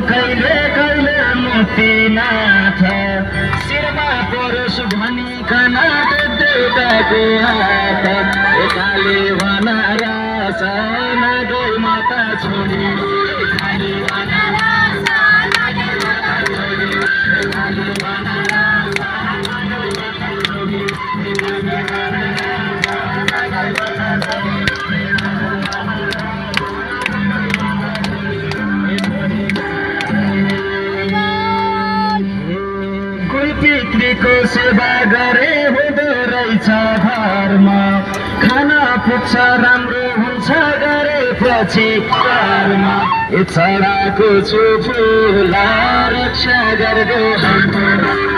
कहिले कहिले मुक्तिनाथ शिरमा परोस् भनिकन देउताको हात एकाले भनार नागै माता छोडी पितृको सेवा गरे हुँदो रहेछ धर्म खाना पुग्छ राम्रो हुन्छ गरेपछि कर्म ए छडाको छु फुला रक्षा गर्दो